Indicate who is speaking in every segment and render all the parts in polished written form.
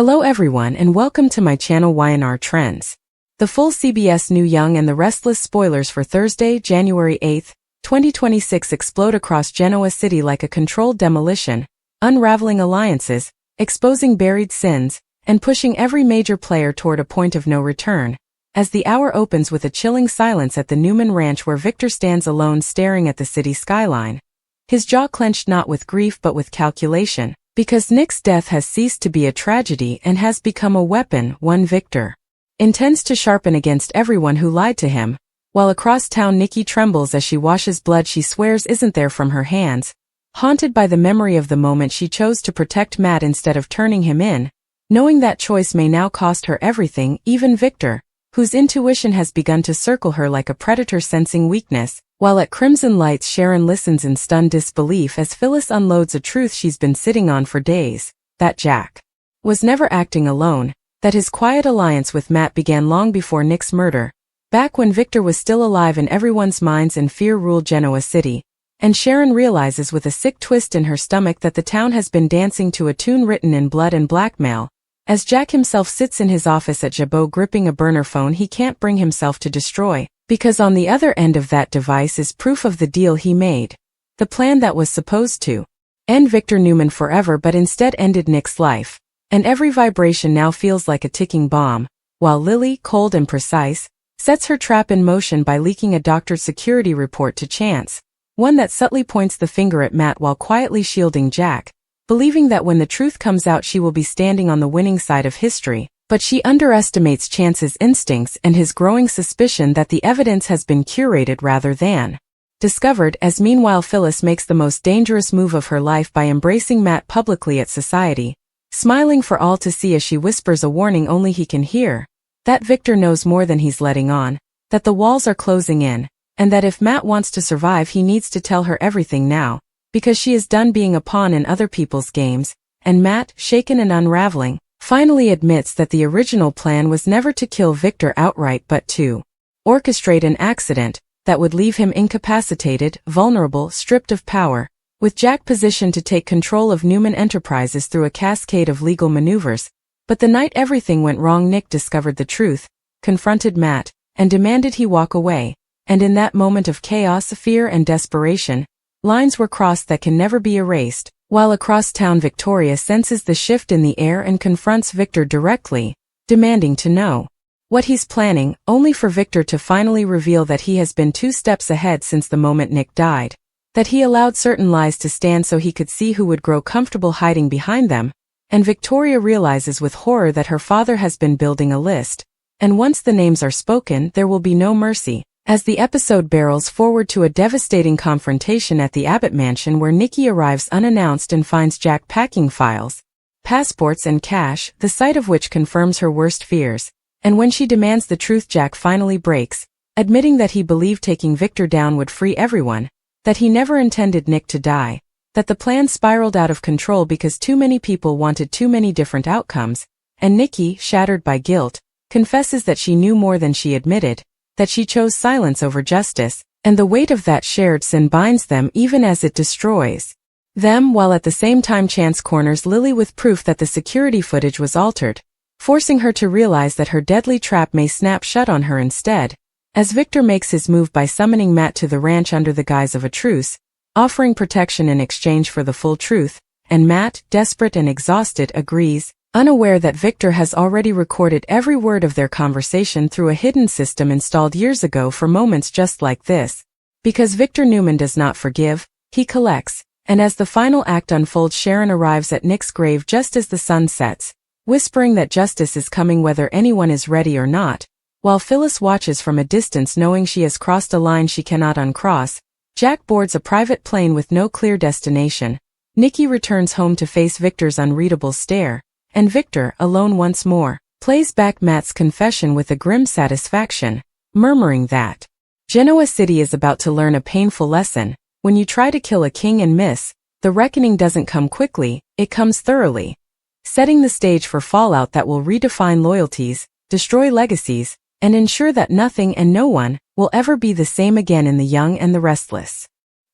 Speaker 1: Hello everyone and welcome to my channel Y&R Trends. The full CBS New Young and the Restless spoilers for Thursday, January 8, 2026 explode across Genoa City like a controlled demolition, unraveling alliances, exposing buried sins, and pushing every major player toward a point of no return. As the hour opens with a chilling silence at the Newman Ranch where Victor stands alone staring at the city skyline. His jaw clenched not with grief but with calculation. Because Nick's death has ceased to be a tragedy and has become a weapon, one Victor intends to sharpen against everyone who lied to him, while across town Nikki trembles as she washes blood she swears isn't there from her hands, haunted by the memory of the moment she chose to protect Matt instead of turning him in, knowing that choice may now cost her everything, even Victor, whose intuition has begun to circle her like a predator sensing weakness. While at Crimson Lights Sharon listens in stunned disbelief as Phyllis unloads a truth she's been sitting on for days, that Jack was never acting alone, that his quiet alliance with Matt began long before Nick's murder, back when Victor was still alive in everyone's minds and fear ruled Genoa City, and Sharon realizes with a sick twist in her stomach that the town has been dancing to a tune written in blood and blackmail, as Jack himself sits in his office at Jabot gripping a burner phone he can't bring himself to destroy. Because on the other end of that device is proof of the deal he made. The plan that was supposed to end Victor Newman forever but instead ended Nick's life. And every vibration now feels like a ticking bomb, while Lily, cold and precise, sets her trap in motion by leaking a doctored security report to Chance, one that subtly points the finger at Matt while quietly shielding Jack, believing that when the truth comes out she will be standing on the winning side of history. But she underestimates Chance's instincts and his growing suspicion that the evidence has been curated rather than discovered, as meanwhile Phyllis makes the most dangerous move of her life by embracing Matt publicly at society, smiling for all to see as she whispers a warning only he can hear, that Victor knows more than he's letting on, that the walls are closing in, and that if Matt wants to survive he needs to tell her everything now, because she is done being a pawn in other people's games, and Matt, shaken and unraveling, finally admits that the original plan was never to kill Victor outright but to orchestrate an accident that would leave him incapacitated, vulnerable, stripped of power, with Jack positioned to take control of Newman Enterprises through a cascade of legal maneuvers. But the night everything went wrong, Nick discovered the truth, confronted Matt, and demanded he walk away, and in that moment of chaos, fear and desperation, lines were crossed that can never be erased. While across town Victoria senses the shift in the air and confronts Victor directly, demanding to know what he's planning, only for Victor to finally reveal that he has been 2 steps ahead since the moment Nick died, that he allowed certain lies to stand so he could see who would grow comfortable hiding behind them, and Victoria realizes with horror that her father has been building a list, and once the names are spoken there will be no mercy. As the episode barrels forward to a devastating confrontation at the Abbott mansion where Nikki arrives unannounced and finds Jack packing files, passports and cash, the sight of which confirms her worst fears, and when she demands the truth Jack finally breaks, admitting that he believed taking Victor down would free everyone, that he never intended Nick to die, that the plan spiraled out of control because too many people wanted too many different outcomes, and Nikki, shattered by guilt, confesses that she knew more than she admitted, that she chose silence over justice, and the weight of that shared sin binds them even as it destroys them, while at the same time Chance corners Lily with proof that the security footage was altered, forcing her to realize that her deadly trap may snap shut on her instead, as Victor makes his move by summoning Matt to the ranch under the guise of a truce, offering protection in exchange for the full truth, and Matt, desperate and exhausted, agrees, unaware that Victor has already recorded every word of their conversation through a hidden system installed years ago for moments just like this. Because Victor Newman does not forgive, he collects, and as the final act unfolds Sharon arrives at Nick's grave just as the sun sets, whispering that justice is coming whether anyone is ready or not, while Phyllis watches from a distance knowing she has crossed a line she cannot uncross. Jack boards a private plane with no clear destination. Nikki returns home to face Victor's unreadable stare, and Victor, alone once more, plays back Matt's confession with a grim satisfaction, murmuring that Genoa City is about to learn a painful lesson. When you try to kill a king and miss, the reckoning doesn't come quickly, it comes thoroughly, setting the stage for fallout that will redefine loyalties, destroy legacies, and ensure that nothing and no one will ever be the same again in The Young and the Restless.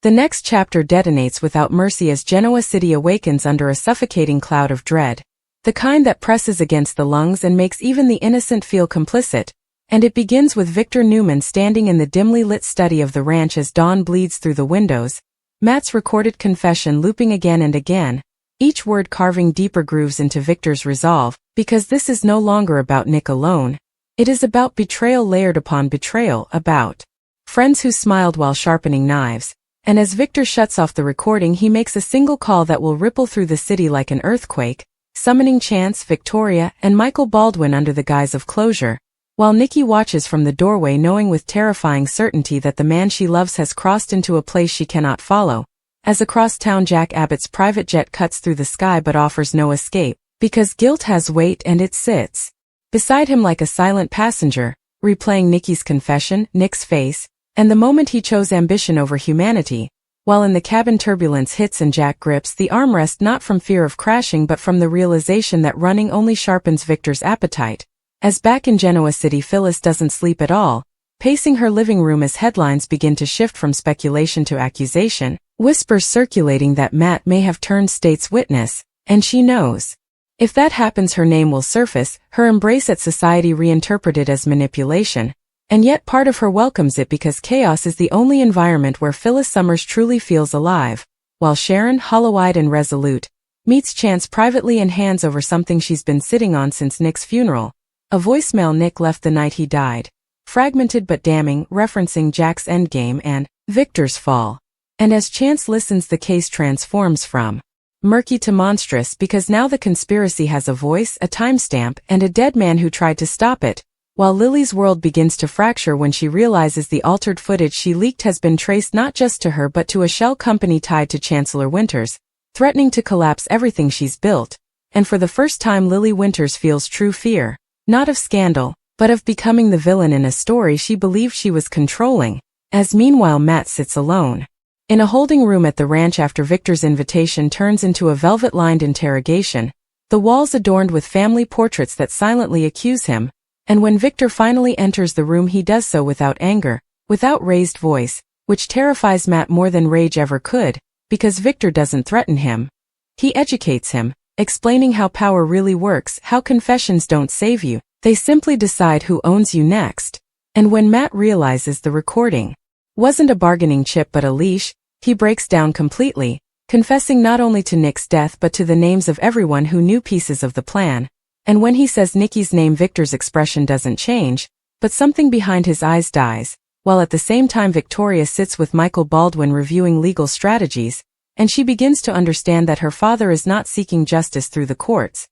Speaker 1: The next chapter detonates without mercy as Genoa City awakens under a suffocating cloud of dread. the kind that presses against the lungs and makes even the innocent feel complicit. And it begins with Victor Newman standing in the dimly lit study of the ranch as dawn bleeds through the windows, Matt's recorded confession looping again and again, each word carving deeper grooves into Victor's resolve, because this is no longer about Nick alone. It is about betrayal layered upon betrayal, about friends who smiled while sharpening knives. And as Victor shuts off the recording, he makes a single call that will ripple through the city like an earthquake, summoning Chance, Victoria, and Michael Baldwin under the guise of closure, while Nikki watches from the doorway knowing with terrifying certainty that the man she loves has crossed into a place she cannot follow. As across town Jack Abbott's private jet cuts through the sky but offers no escape, because guilt has weight and it sits beside him like a silent passenger, replaying Nikki's confession, Nick's face, and the moment he chose ambition over humanity, while in the cabin turbulence hits and Jack grips the armrest not from fear of crashing but from the realization that running only sharpens Victor's appetite. As back in Genoa City, Phyllis doesn't sleep at all, pacing her living room as headlines begin to shift from speculation to accusation, whispers circulating that Matt may have turned state's witness, and she knows. If that happens, her name will surface, her embrace at society reinterpreted as manipulation. And yet part of her welcomes it because chaos is the only environment where Phyllis Summers truly feels alive, while Sharon, hollow-eyed and resolute, meets Chance privately and hands over something she's been sitting on since Nick's funeral, a voicemail Nick left the night he died, fragmented but damning, referencing Jack's endgame and Victor's fall. And as Chance listens, the case transforms from murky to monstrous because now the conspiracy has a voice, a timestamp, and a dead man who tried to stop it, while Lily's world begins to fracture when she realizes the altered footage she leaked has been traced not just to her but to a shell company tied to Chancellor Winters, threatening to collapse everything she's built. And for the first time Lily Winters feels true fear, not of scandal, but of becoming the villain in a story she believed she was controlling, as meanwhile Matt sits alone in a holding room at the ranch after Victor's invitation turns into a velvet-lined interrogation, the walls adorned with family portraits that silently accuse him. And when Victor finally enters the room, he does so without anger, without raised voice, which terrifies Matt more than rage ever could, because Victor doesn't threaten him. He educates him, explaining how power really works, how confessions don't save you, they simply decide who owns you next. And when Matt realizes the recording wasn't a bargaining chip but a leash, he breaks down completely, confessing not only to Nick's death but to the names of everyone who knew pieces of the plan. And when he says Nikki's name, Victor's expression doesn't change, but something behind his eyes dies, while at the same time Victoria sits with Michael Baldwin reviewing legal strategies, and she begins to understand that her father is not seeking justice through the courts.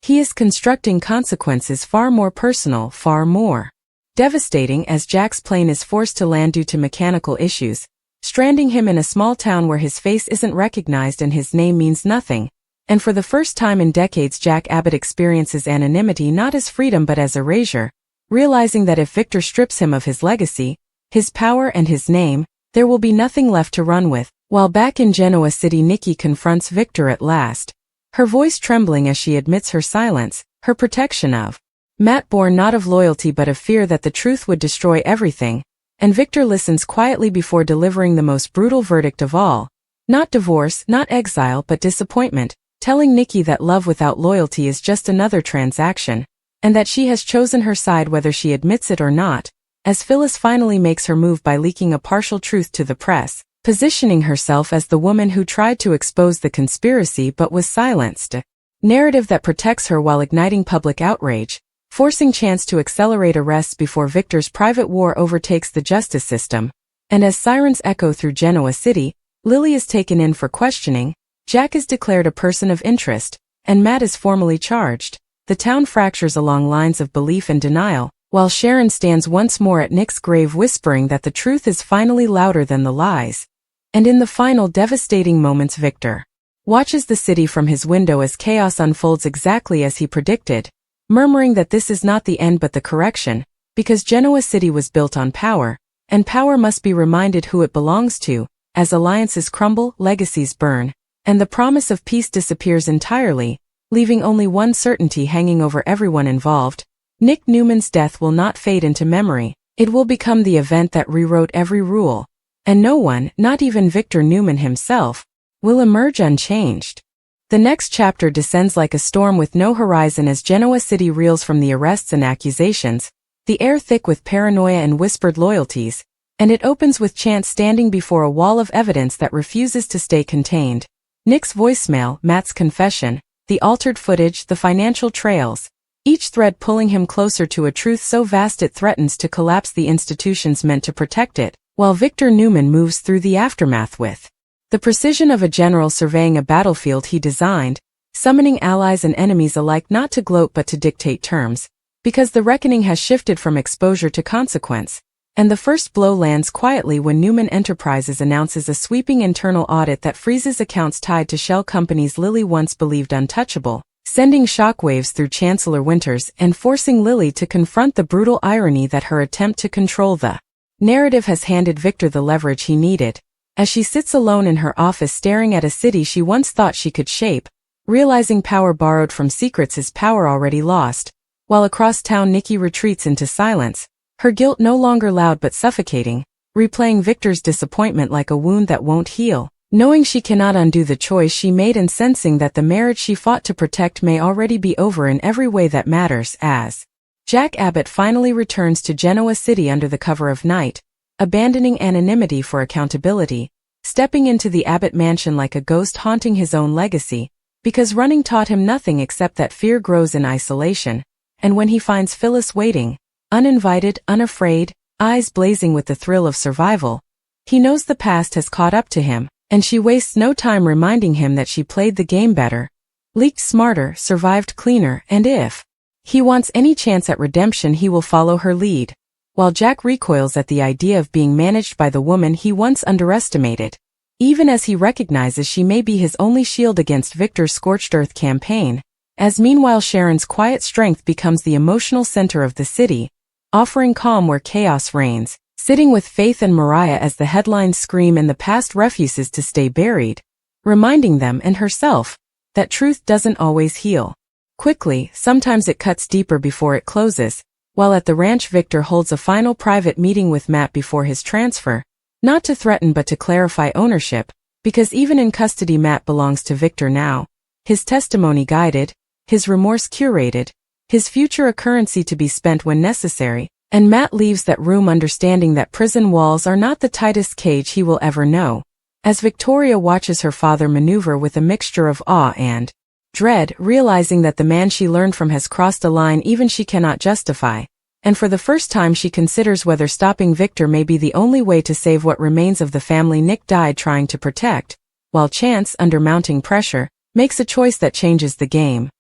Speaker 1: He is constructing consequences far more personal, far more devastating, as Jack's plane is forced to land due to mechanical issues, stranding him in a small town where his face isn't recognized and his name means nothing. And for the first time in decades, Jack Abbott experiences anonymity not as freedom but as erasure, realizing that if Victor strips him of his legacy, his power and his name, there will be nothing left to run with. While back in Genoa City, Nikki confronts Victor at last, her voice trembling as she admits her silence, her protection of Matt born not of loyalty but of fear that the truth would destroy everything. And Victor listens quietly before delivering the most brutal verdict of all. Not divorce, not exile, but disappointment, telling Nikki that love without loyalty is just another transaction, and that she has chosen her side whether she admits it or not, as Phyllis finally makes her move by leaking a partial truth to the press, positioning herself as the woman who tried to expose the conspiracy but was silenced. Narrative that protects her while igniting public outrage, forcing Chance to accelerate arrests before Victor's private war overtakes the justice system. And as sirens echo through Genoa City, Lily is taken in for questioning, Jack is declared a person of interest, and Matt is formally charged. The town fractures along lines of belief and denial, while Sharon stands once more at Nick's grave whispering that the truth is finally louder than the lies. And in the final devastating moments, Victor watches the city from his window as chaos unfolds exactly as he predicted, murmuring that this is not the end but the correction, because Genoa City was built on power, and power must be reminded who it belongs to, as alliances crumble, legacies burn, and the promise of peace disappears entirely, leaving only one certainty hanging over everyone involved. Nick Newman's death will not fade into memory, it will become the event that rewrote every rule, and no one, not even Victor Newman himself, will emerge unchanged. The next chapter descends like a storm with no horizon as Genoa City reels from the arrests and accusations, the air thick with paranoia and whispered loyalties, and it opens with Chance standing before a wall of evidence that refuses to stay contained. Nick's voicemail, Matt's confession, the altered footage, the financial trails, each thread pulling him closer to a truth so vast it threatens to collapse the institutions meant to protect it, while Victor Newman moves through the aftermath with the precision of a general surveying a battlefield he designed, summoning allies and enemies alike not to gloat but to dictate terms, because the reckoning has shifted from exposure to consequence. And the first blow lands quietly when Newman Enterprises announces a sweeping internal audit that freezes accounts tied to shell companies Lily once believed untouchable, sending shockwaves through Chancellor Winters and forcing Lily to confront the brutal irony that her attempt to control the narrative has handed Victor the leverage he needed. As she sits alone in her office staring at a city she once thought she could shape, realizing power borrowed from secrets is power already lost, while across town Nikki retreats into silence, her guilt no longer loud but suffocating, replaying Victor's disappointment like a wound that won't heal, knowing she cannot undo the choice she made and sensing that the marriage she fought to protect may already be over in every way that matters as Jack Abbott finally returns to Genoa City under the cover of night, abandoning anonymity for accountability, stepping into the Abbott mansion like a ghost haunting his own legacy, because running taught him nothing except that fear grows in isolation, and when he finds Phyllis waiting, uninvited, unafraid, eyes blazing with the thrill of survival, he knows the past has caught up to him, and she wastes no time reminding him that she played the game better, leaked smarter, survived cleaner, and if he wants any chance at redemption he will follow her lead. While Jack recoils at the idea of being managed by the woman he once underestimated, even as he recognizes she may be his only shield against Victor's scorched earth campaign, as meanwhile Sharon's quiet strength becomes the emotional center of the city, offering calm where chaos reigns, sitting with Faith and Mariah as the headlines scream and the past refuses to stay buried, reminding them and herself that truth doesn't always heal quickly, sometimes it cuts deeper before it closes. While at the ranch Victor holds a final private meeting with Matt before his transfer, not to threaten but to clarify ownership, because even in custody Matt belongs to Victor now, his testimony guided, his remorse curated, his future a currency to be spent when necessary, and Matt leaves that room understanding that prison walls are not the tightest cage he will ever know, as Victoria watches her father maneuver with a mixture of awe and dread, realizing that the man she learned from has crossed a line even she cannot justify, and for the first time she considers whether stopping Victor may be the only way to save what remains of the family Nick died trying to protect, while Chance, under mounting pressure, makes a choice that changes the game.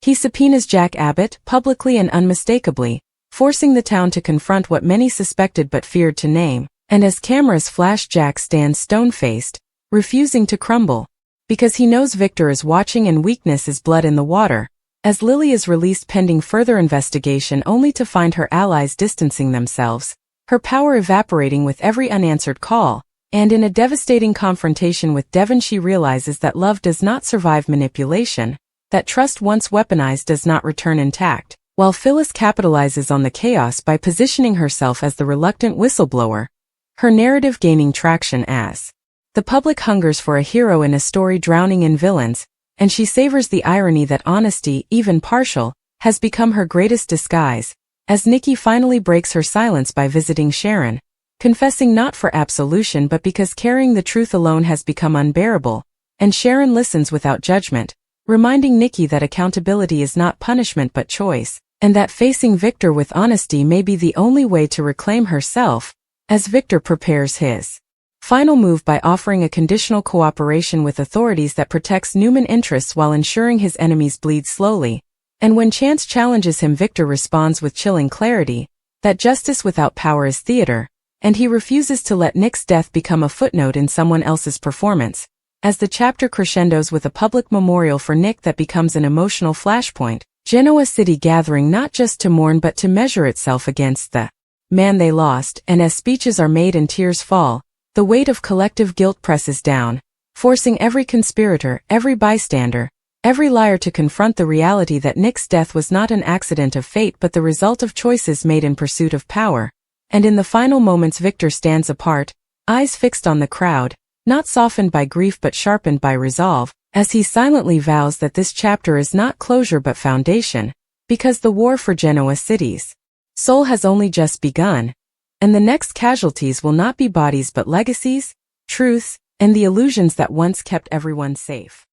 Speaker 1: He subpoenas Jack Abbott, publicly and unmistakably, forcing the town to confront what many suspected but feared to name, and as cameras flash Jack stands stone-faced, refusing to crumble, because he knows Victor is watching and weakness is blood in the water, as Lily is released pending further investigation only to find her allies distancing themselves, her power evaporating with every unanswered call, and in a devastating confrontation with Devon she realizes that love does not survive manipulation, that trust once weaponized does not return intact, while Phyllis capitalizes on the chaos by positioning herself as the reluctant whistleblower, her narrative gaining traction as the public hungers for a hero in a story drowning in villains, and she savors the irony that honesty, even partial, has become her greatest disguise, as Nikki finally breaks her silence by visiting Sharon, confessing not for absolution but because carrying the truth alone has become unbearable, and Sharon listens without judgment, reminding Nikki that accountability is not punishment but choice, and that facing Victor with honesty may be the only way to reclaim herself, as Victor prepares his final move by offering a conditional cooperation with authorities that protects Newman interests while ensuring his enemies bleed slowly, and when Chance challenges him Victor responds with chilling clarity, that justice without power is theater, and he refuses to let Nick's death become a footnote in someone else's performance, as the chapter crescendos with a public memorial for Nick that becomes an emotional flashpoint, Genoa City gathering not just to mourn but to measure itself against the man they lost, and as speeches are made and tears fall, the weight of collective guilt presses down, forcing every conspirator, every bystander, every liar to confront the reality that Nick's death was not an accident of fate but the result of choices made in pursuit of power. And in the final moments Victor stands apart, eyes fixed on the crowd, not softened by grief but sharpened by resolve, as he silently vows that this chapter is not closure but foundation, because the war for Genoa City's soul has only just begun, and the next casualties will not be bodies but legacies, truths, and the illusions that once kept everyone safe.